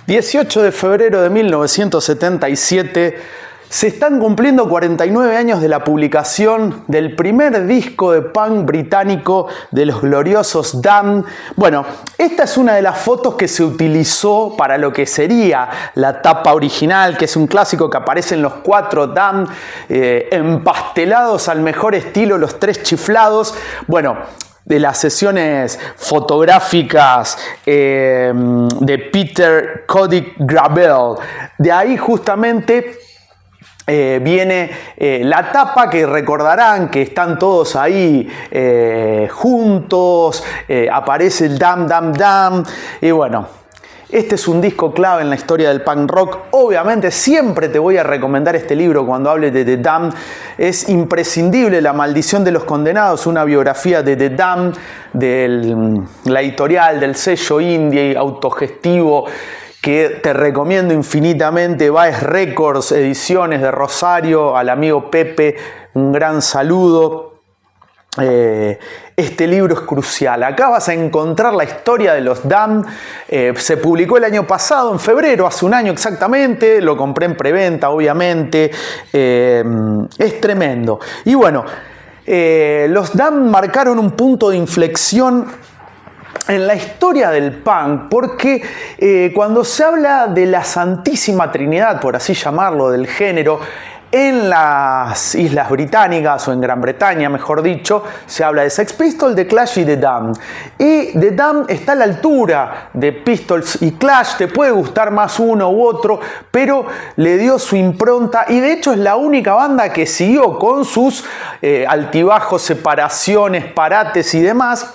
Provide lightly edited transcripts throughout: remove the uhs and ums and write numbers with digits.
18 de febrero de 1977 se están cumpliendo 49 años de la publicación del primer disco de punk británico de los gloriosos Damned. Bueno, esta es una de las fotos que se utilizó para lo que sería la tapa original, que es un clásico que aparecen los cuatro Damned empastelados al mejor estilo, los tres chiflados. Bueno, de las sesiones fotográficas de Peter Cody Grabel. De ahí justamente viene la tapa, que recordarán que están todos ahí juntos, aparece el Damn Damn Damn, y bueno, este es un disco clave en la historia del punk rock. Obviamente siempre te voy a recomendar este libro cuando hable de The Damned. Es imprescindible, La maldición de los condenados, una biografía de The Damned, de la editorial, del sello indie autogestivo, que te recomiendo infinitamente. Vice Records, ediciones de Rosario, al amigo Pepe, un gran saludo. Este libro es crucial. Acá vas a encontrar la historia de los Damned. Se publicó el año pasado, en febrero, hace un año exactamente. Lo compré en preventa, obviamente. Es tremendo. Y bueno, los Damned marcaron un punto de inflexión en la historia del punk, porque cuando se habla de la Santísima Trinidad, por así llamarlo, del género, en las Islas Británicas, o en Gran Bretaña, mejor dicho, se habla de Sex Pistols, de Clash y de Damned. Y The Damned está a la altura de Pistols y Clash. Te puede gustar más uno u otro, pero le dio su impronta, y de hecho es la única banda que siguió con sus altibajos, separaciones, parates y demás.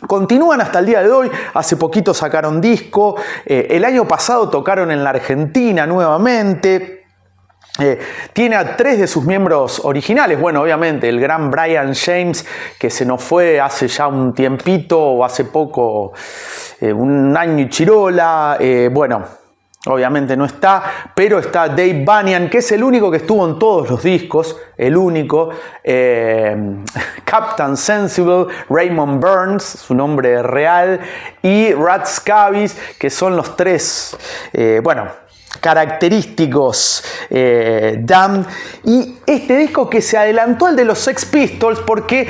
Continúan hasta el día de hoy. Hace poquito sacaron disco. El año pasado tocaron en la Argentina nuevamente. Tiene a 3 de sus miembros originales. Bueno, obviamente el gran Brian James, que se nos fue hace ya un tiempito, o hace poco, un año y chirola. Bueno, obviamente no está, pero está Dave Vanian, que es el único que estuvo en todos los discos, el único. Captain Sensible, Raymond Burns, su nombre real, y Rat Scabies, que son los 3, característicos Damned. Y este disco que se adelantó al de los Sex Pistols, porque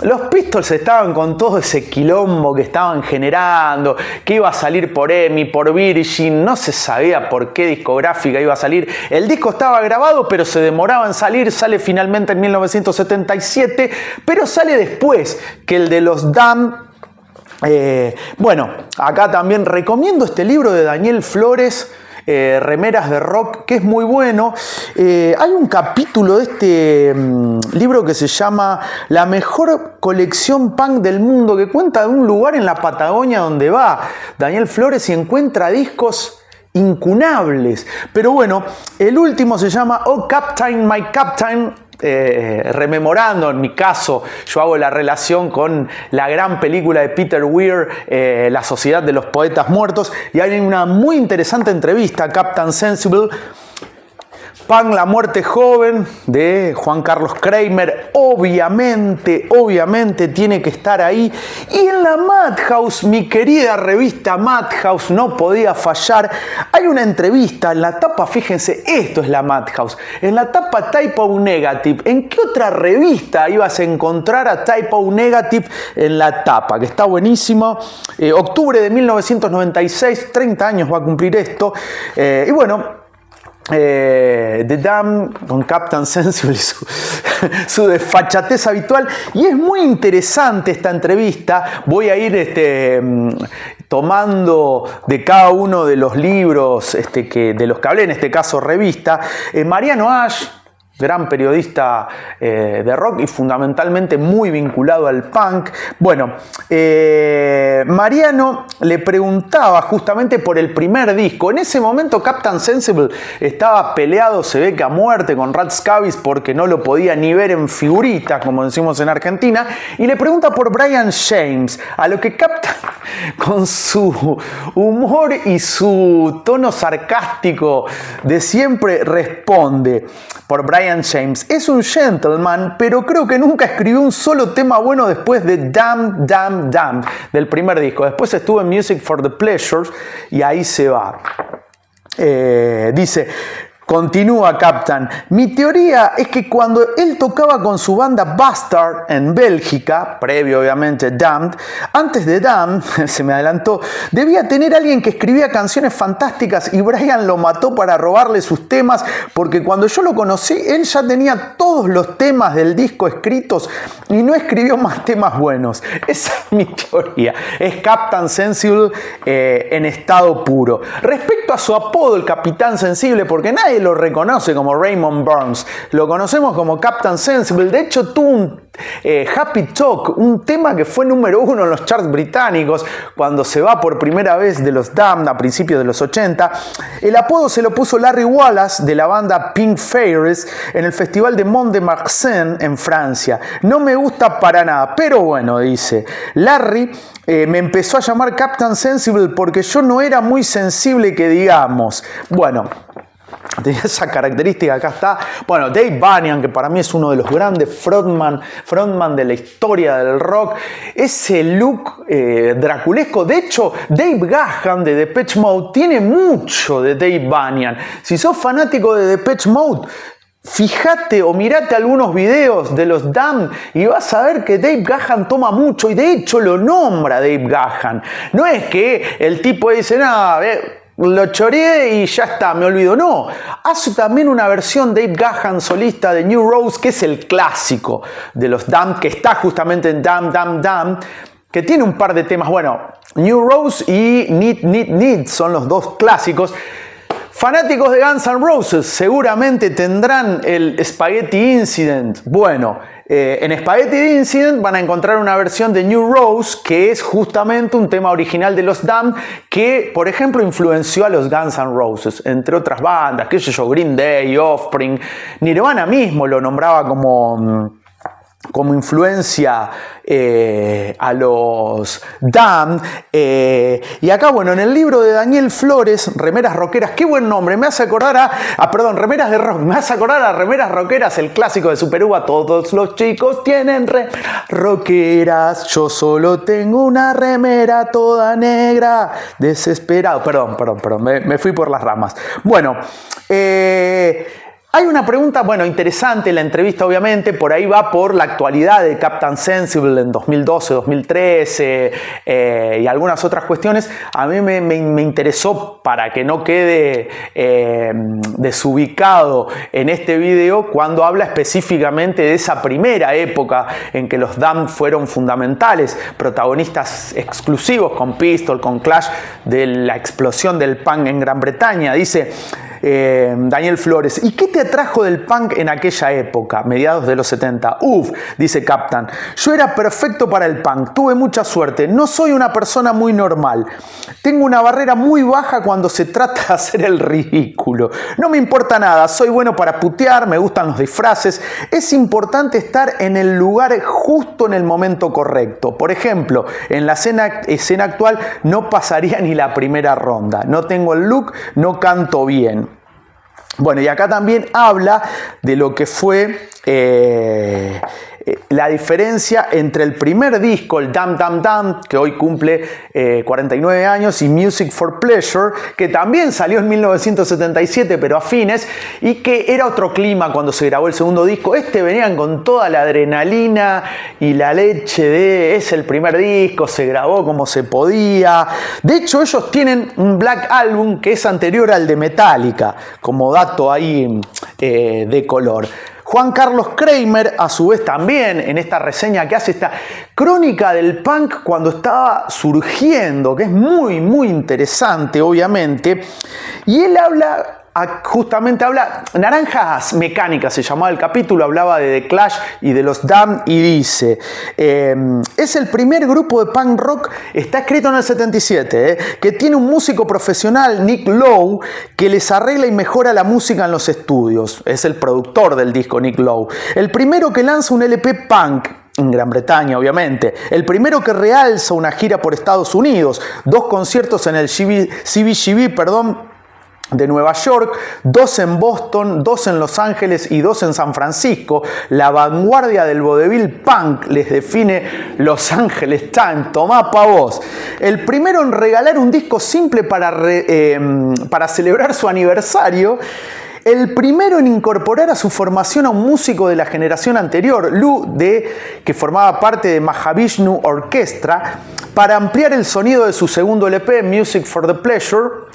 los Pistols estaban con todo ese quilombo que estaban generando, que iba a salir por EMI, por Virgin, no se sabía por qué discográfica iba a salir. El disco estaba grabado, pero se demoraba en salir. Sale finalmente en 1977, pero sale después que el de los Damned. Bueno, acá también recomiendo este libro de Daniel Flores, Remeras de Rock, que es muy bueno. Hay un capítulo de este libro que se llama La mejor colección punk del mundo, que cuenta de un lugar en la Patagonia donde va Daniel Flores y encuentra discos incunables. Pero bueno, el último se llama Oh Captain, My Captain. Rememorando, en mi caso, yo hago la relación con la gran película de Peter Weir, La Sociedad de los Poetas Muertos, y hay una muy interesante entrevista a Captain Sensible, Punk, la muerte joven, de Juan Carlos Kramer. Obviamente tiene que estar ahí. Y en la Madhouse, mi querida revista Madhouse, no podía fallar. Hay una entrevista en la tapa, fíjense, esto es la Madhouse. En la tapa Type O Negative. ¿En qué otra revista ibas a encontrar a Type O Negative en la tapa? Que está buenísimo. Octubre de 1996, 30 años va a cumplir esto. Y bueno, The Damned con Captain Sensible y su desfachatez habitual. Y es muy interesante esta entrevista. Voy a ir tomando de cada uno de los libros de los que hablé, en este caso revista. Mariano Ash, gran periodista de rock y fundamentalmente muy vinculado al punk. Bueno, Mariano le preguntaba justamente por el primer disco. En ese momento Captain Sensible estaba peleado, se ve que a muerte, con Rat Scabies, porque no lo podía ni ver en figuritas, como decimos en Argentina, y le pregunta por Brian James, a lo que Captain, con su humor y su tono sarcástico de siempre, responde por Brian Brian James. Es un gentleman, pero creo que nunca escribió un solo tema bueno después de Damn, Damn, Damn, del primer disco. Después estuvo en Music for the Pleasures y ahí se va. Dice... Continúa Captain. Mi teoría es que cuando él tocaba con su banda Bastard en Bélgica, previo obviamente Damned, antes de Damned, se me adelantó, debía tener alguien que escribía canciones fantásticas y Brian lo mató para robarle sus temas, porque cuando yo lo conocí, él ya tenía todos los temas del disco escritos y no escribió más temas buenos. Esa es mi teoría. Es Captain Sensible en estado puro. Respecto a su apodo, el Capitán Sensible, porque nadie lo reconoce como Raymond Burns, lo conocemos como Captain Sensible. De hecho tuvo un Happy Talk, un tema que fue número 1 en los charts británicos cuando se va por primera vez de los Damned a principios de los 80. El apodo se lo puso Larry Wallace de la banda Pink Fairies en el festival de Mont-de-Marsan en Francia. No me gusta para nada, pero bueno, dice Larry, me empezó a llamar Captain Sensible porque yo no era muy sensible que digamos. Bueno, tenía esa característica, acá está. Bueno, Dave Vanian, que para mí es uno de los grandes frontman de la historia del rock. Ese look draculesco. De hecho, Dave Gahan de Depeche Mode tiene mucho de Dave Vanian. Si sos fanático de Depeche Mode, fíjate o mirate algunos videos de los Damned y vas a ver que Dave Gahan toma mucho, y de hecho lo nombra Dave Gahan. No es que el tipo dice, nada, lo choreé y ya está, me olvido. No, hace también una versión Dave Gahan solista de New Rose, que es el clásico de los Damned, que está justamente en Damn, Damn, Damn, que tiene un par de temas. Bueno, New Rose y Need son los dos clásicos. Fanáticos de Guns N' Roses seguramente tendrán el Spaghetti Incident. Bueno, en Spaghetti Incident van a encontrar una versión de New Rose que es justamente un tema original de los Damned que, por ejemplo, influenció a los Guns N' Roses, entre otras bandas, qué sé yo, Green Day, Offspring. Nirvana mismo lo nombraba como influencia a los Damned. Y acá, bueno, en el libro de Daniel Flores, Remeras Rockeras, qué buen nombre, me hace acordar Remeras de Rock, me hace acordar a Remeras Rockeras, el clásico de Super Uva. Todos los chicos tienen remeras rockeras, yo solo tengo una remera toda negra, desesperado. Perdón, me fui por las ramas. Bueno, hay una pregunta, bueno, interesante en la entrevista, obviamente, por ahí va por la actualidad de Captain Sensible en 2012, 2013 y algunas otras cuestiones. A mí me interesó, para que no quede desubicado en este video, cuando habla específicamente de esa primera época en que los Damned fueron fundamentales, protagonistas exclusivos con Pistol, con Clash, de la explosión del punk en Gran Bretaña. Dice Daniel Flores, ¿y qué te atrajo del punk en aquella época, mediados de los 70? Dice Captain, yo era perfecto para el punk, tuve mucha suerte, no soy una persona muy normal, tengo una barrera muy baja cuando se trata de hacer el ridículo, no me importa nada, soy bueno para putear, me gustan los disfraces, es importante estar en el lugar justo en el momento correcto. Por ejemplo, en la escena actual no pasaría ni la primera ronda, no tengo el look, no canto bien. Bueno, y acá también habla de lo que fue la diferencia entre el primer disco, el Damn Damn Damn, que hoy cumple 49 años, y Music for Pleasure, que también salió en 1977, pero a fines, y que era otro clima cuando se grabó el segundo disco. Venían con toda la adrenalina y la leche de es el primer disco, se grabó como se podía. De hecho, ellos tienen un Black Album que es anterior al de Metallica, como dato ahí de color. Juan Carlos Kramer, a su vez, también en esta reseña que hace, esta crónica del punk cuando estaba surgiendo, que es muy, muy interesante, obviamente, y él justamente habla, Naranjas Mecánicas se llamaba el capítulo, hablaba de The Clash y de los Damned, y dice, es el primer grupo de punk rock, está escrito en el 77, que tiene un músico profesional, Nick Lowe, que les arregla y mejora la música en los estudios. Es el productor del disco, Nick Lowe. El primero que lanza un LP punk en Gran Bretaña, obviamente. El primero que realza una gira por Estados Unidos. 2 conciertos en el CBGB, de Nueva York, 2 en Boston, 2 en Los Ángeles y 2 en San Francisco. La vanguardia del vodevil punk les define Los Angeles Times. Tomá pa' vos. El primero en regalar un disco simple para celebrar su aniversario. El primero en incorporar a su formación a un músico de la generación anterior, Lou, que formaba parte de Mahavishnu Orchestra, para ampliar el sonido de su segundo LP, Music for the Pleasure,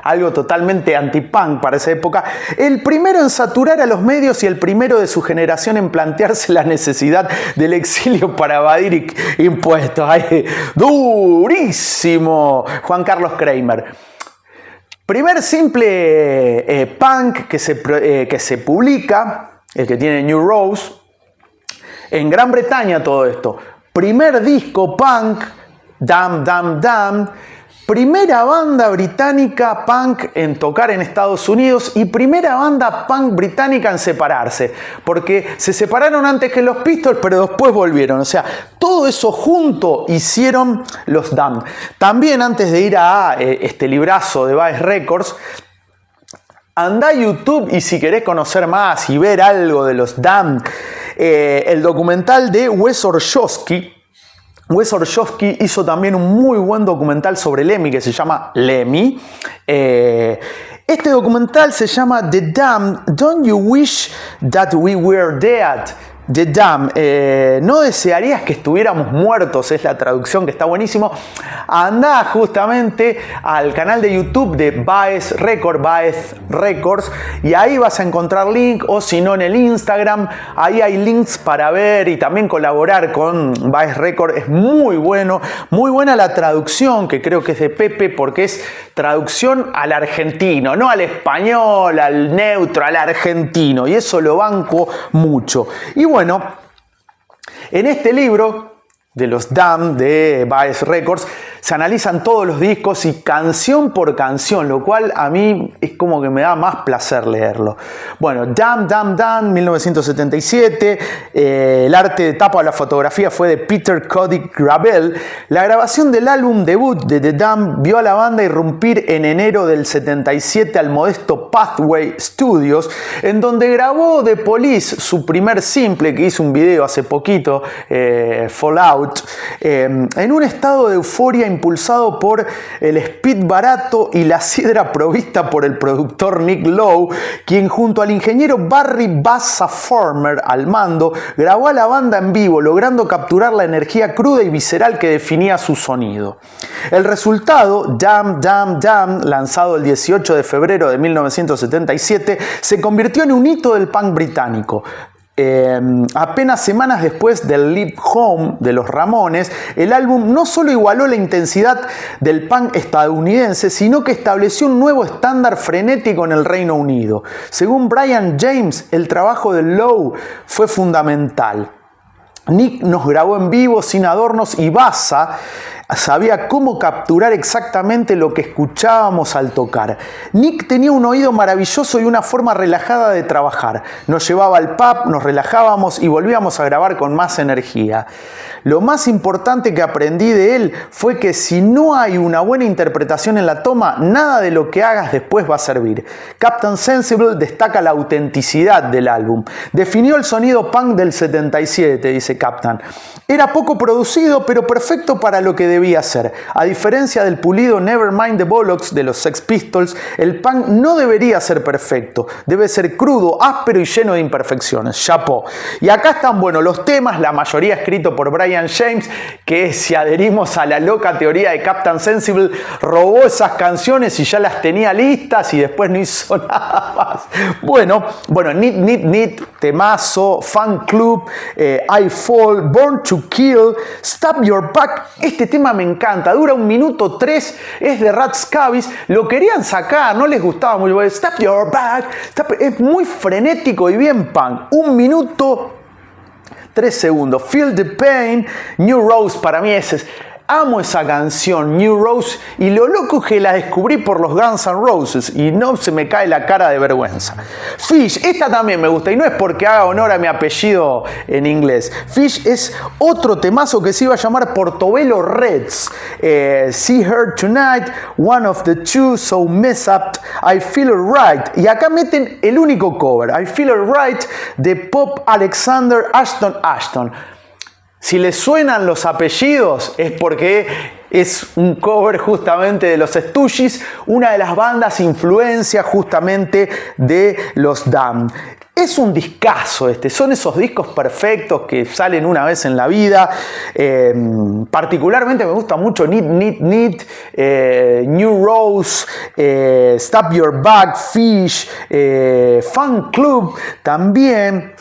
algo totalmente anti-punk para esa época. El primero en saturar a los medios y el primero de su generación en plantearse la necesidad del exilio para evadir impuestos. ¡Ay, durísimo! Juan Carlos Kramer. Primer simple punk que se publica, el que tiene New Rose, en Gran Bretaña todo esto. Primer disco punk, Damn, Damn, Damn. Primera banda británica punk en tocar en Estados Unidos y primera banda punk británica en separarse. Porque se separaron antes que los Pistols, pero después volvieron. O sea, todo eso junto hicieron los Damned. También antes de ir a este librazo de Baez Records, andá a YouTube y si querés conocer más y ver algo de los Damned, el documental de Wes Orszowski. Wes Orszowski hizo también un muy buen documental sobre Lemmy que se llama Lemmy. Este documental se llama The Damned, Don't You Wish That We Were Dead? The Damned, no desearías que estuviéramos muertos, es la traducción que está buenísimo. Andá justamente al canal de YouTube de Baez Records, y ahí vas a encontrar link, o si no en el Instagram, ahí hay links para ver y también colaborar con Baez Records. Es muy bueno, muy buena la traducción, que creo que es de Pepe, porque es traducción al argentino, no al español, al neutro, al argentino, y eso lo banco mucho. Y bueno, en este libro de los Damned de Baez Records se analizan todos los discos y canción por canción, lo cual a mí es como que me da más placer leerlo. Bueno, Damned, Damned, Damned, 1977. El arte de tapa de la fotografía fue de Peter Cody Gravel. La grabación del álbum debut de The Damned vio a la banda irrumpir en enero del 77 al modesto Pathway Studios, en donde grabó The Police, su primer simple, que hizo un video hace poquito, Fallout, en un estado de euforia impulsado por el speed barato y la sidra provista por el productor Nick Lowe, quien junto al ingeniero Barry Bassa Farmer al mando grabó a la banda en vivo, logrando capturar la energía cruda y visceral que definía su sonido. El resultado, Damned, Damned, Damned, lanzado el 18 de febrero de 1977, se convirtió en un hito del punk británico. Apenas semanas después del Leave Home de los Ramones, el álbum no solo igualó la intensidad del punk estadounidense, sino que estableció un nuevo estándar frenético en el Reino Unido. Según Brian James, el trabajo de Lowe fue fundamental. Nick nos grabó en vivo sin adornos y Bassa sabía cómo capturar exactamente lo que escuchábamos al tocar. Nick tenía un oído maravilloso y una forma relajada de trabajar. Nos llevaba al pub, nos relajábamos y volvíamos a grabar con más energía. Lo más importante que aprendí de él fue que si no hay una buena interpretación en la toma, nada de lo que hagas después va a servir. Captain Sensible destaca la autenticidad del álbum. Definió el sonido punk del 77, dice Captain. Era poco producido, pero perfecto para lo que debía ser. A diferencia del pulido Nevermind the Bollocks de los Sex Pistols, el punk no debería ser perfecto. Debe ser crudo, áspero y lleno de imperfecciones. Chapeau. Y acá están, bueno, los temas, la mayoría escrito por Brian James, que si adherimos a la loca teoría de Captain Sensible, robó esas canciones y ya las tenía listas y después no hizo nada más. Bueno, Need, temazo, Fan Club, I Fall, Born to Kill, Stab Your Back. Este tema me encanta, dura 1 minuto 3, es de Ratscavis, lo querían sacar, no les gustaba mucho. Stab Your Back, es muy frenético y bien punk. 1 minuto 3 segundos. Feel the Pain, New Rose, para mí ese es. amo esa canción, New Rose, y lo loco es que la descubrí por los Guns N' Roses y no se me cae la cara de vergüenza. Fish, esta también me gusta y no es porque haga honor a mi apellido en inglés. Fish es otro temazo que se iba a llamar Portobello Reds. See Her Tonight, One of the Two, So Mess Up, I Feel Alright. Y acá meten el único cover, I Feel Alright, de Pop Alexander Ashton. Si les suenan los apellidos es porque es un cover justamente de los Stooges, una de las bandas influencia justamente de los Damned. Es un discazo son esos discos perfectos que salen una vez en la vida. Particularmente me gusta mucho Need, New Rose, Stop Your Back, Fish, Fan Club también.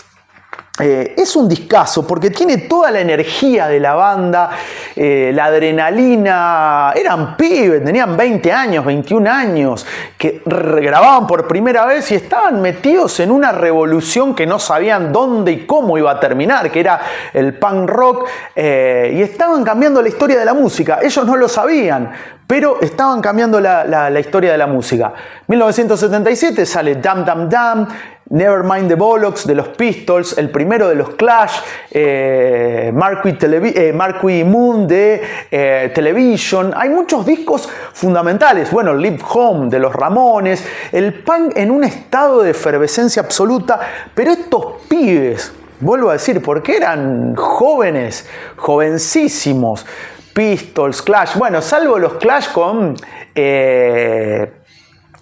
Es un discazo porque tiene toda la energía de la banda, la adrenalina. Eran pibes, tenían 20 años, 21 años, que grababan por primera vez y estaban metidos en una revolución que no sabían dónde y cómo iba a terminar, que era el punk rock, y estaban cambiando la historia de la música. Ellos no lo sabían, pero estaban cambiando la historia de la música. 1977 sale Damn Damn Damn, Nevermind the Bollocks de los Pistols, el primero de los Clash, Marquee Moon de Television. Hay muchos discos fundamentales. Bueno, Live Home de los Ramones. El punk en un estado de efervescencia absoluta, pero estos pibes, vuelvo a decir, porque eran jóvenes, jovencísimos. Pistols, Clash, bueno, salvo los Clash con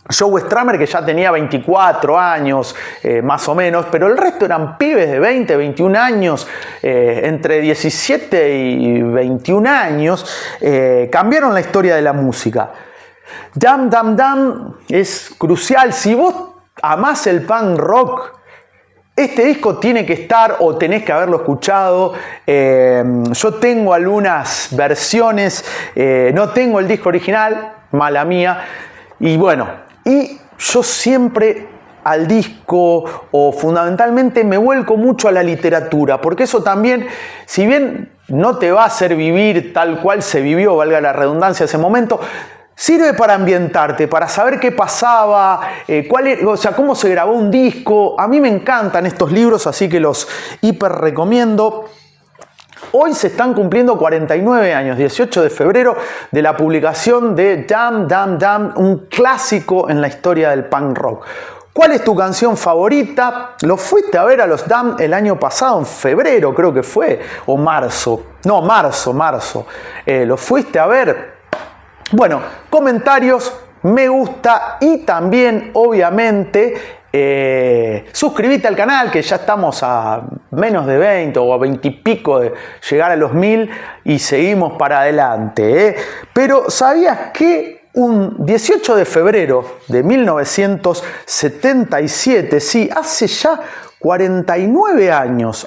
Joe Strummer, que ya tenía 24 años, más o menos, pero el resto eran pibes de 20, 21 años, entre 17 y 21 años, cambiaron la historia de la música. Damn Damn Damn es crucial. Si vos amás el punk rock, este disco tiene que estar o tenés que haberlo escuchado. Yo tengo algunas versiones, no tengo el disco original, mala mía, y bueno, y yo siempre al disco o fundamentalmente me vuelco mucho a la literatura, porque eso también, si bien no te va a hacer vivir tal cual se vivió, valga la redundancia, ese momento, sirve para ambientarte, para saber qué pasaba, cómo se grabó un disco. A mí me encantan estos libros, así que los hiper recomiendo. Hoy se están cumpliendo 49 años, 18 de febrero, de la publicación de Damn Damn Damn, un clásico en la historia del punk rock. ¿Cuál es tu canción favorita? ¿Lo fuiste a ver a los Damned el año pasado, en febrero creo que fue? ¿O marzo? No, marzo. ¿Lo fuiste a ver? Bueno, comentarios, me gusta y también, obviamente, suscríbete al canal, que ya estamos a menos de 20 o a 20 y pico de llegar a los 1000 y seguimos para adelante. Pero ¿sabías que un 18 de febrero de 1977, sí, hace ya 49 años,